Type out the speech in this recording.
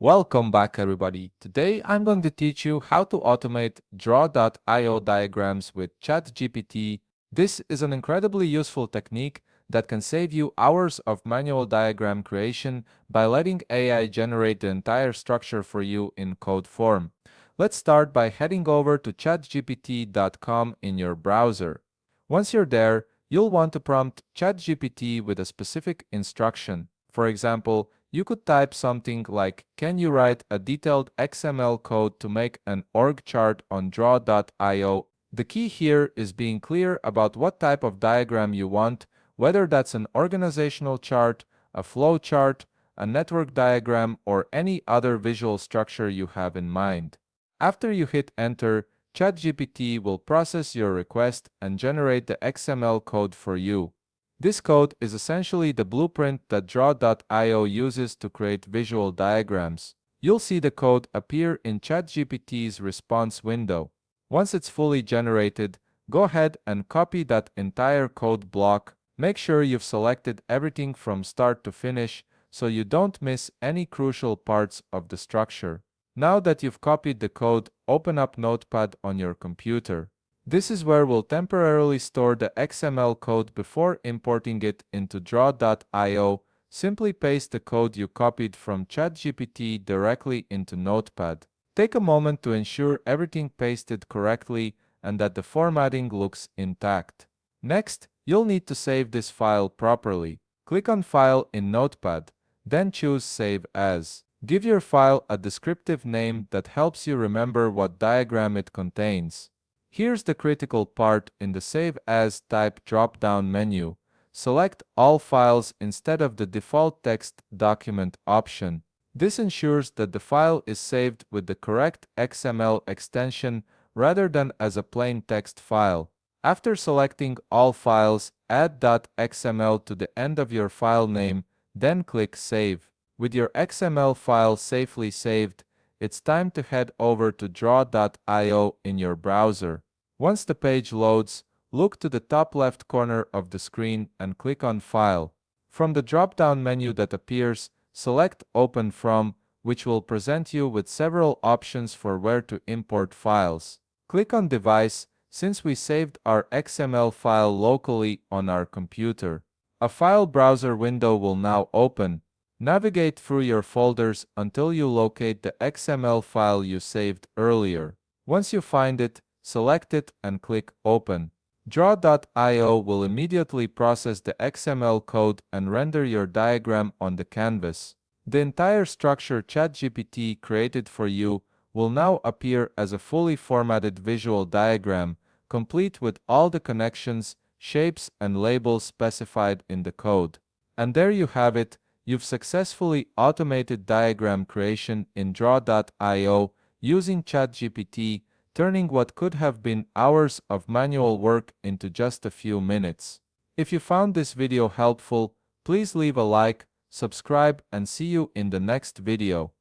Welcome back, everybody. Today I'm going to teach you how to automate draw.io diagrams with Chatgpt. This is an incredibly useful technique that can save you hours of manual diagram creation by letting AI generate the entire structure for you in code form. Let's start by heading over to chatgpt.com in your browser. Once you're there, you'll want to prompt ChatGPT with a specific instruction. For example, you could type something like, "Can you write a detailed XML code to make an org chart on draw.io?" The key here is being clear about what type of diagram you want, whether that's an organizational chart, a flow chart, a network diagram, or any other visual structure you have in mind. After you hit enter, ChatGPT will process your request and generate the XML code for you. This code is essentially the blueprint that draw.io uses to create visual diagrams. You'll see the code appear in ChatGPT's response window. Once it's fully generated, go ahead and copy that entire code block. Make sure you've selected everything from start to finish so you don't miss any crucial parts of the structure. Now that you've copied the code, open up Notepad on your computer. This is where we'll temporarily store the XML code before importing it into draw.io. Simply paste the code you copied from ChatGPT directly into Notepad. Take a moment to ensure everything pasted correctly and that the formatting looks intact. Next, you'll need to save this file properly. Click on File in Notepad, then choose Save As. Give your file a descriptive name that helps you remember what diagram it contains. Here's the critical part in the Save As type drop-down menu. Select All Files instead of the default text document option. This ensures that the file is saved with the correct XML extension rather than as a plain text file. After selecting All Files, add .xml to the end of your file name, then click Save. With your XML file safely saved, it's time to head over to draw.io in your browser. Once the page loads, look to the top left corner of the screen and click on File. From the drop-down menu that appears, select Open From, which will present you with several options for where to import files. Click on Device, since we saved our XML file locally on our computer. A file browser window will now open. Navigate through your folders until you locate the XML file you saved earlier. Once you find it, select it and click Open. Draw.io will immediately process the XML code and render your diagram on the canvas. The entire structure ChatGPT created for you will now appear as a fully formatted visual diagram, complete with all the connections, shapes, and labels specified in the code. And there you have it. You've successfully automated diagram creation in draw.io using ChatGPT, turning what could have been hours of manual work into just a few minutes. If you found this video helpful, please leave a like, subscribe, and see you in the next video.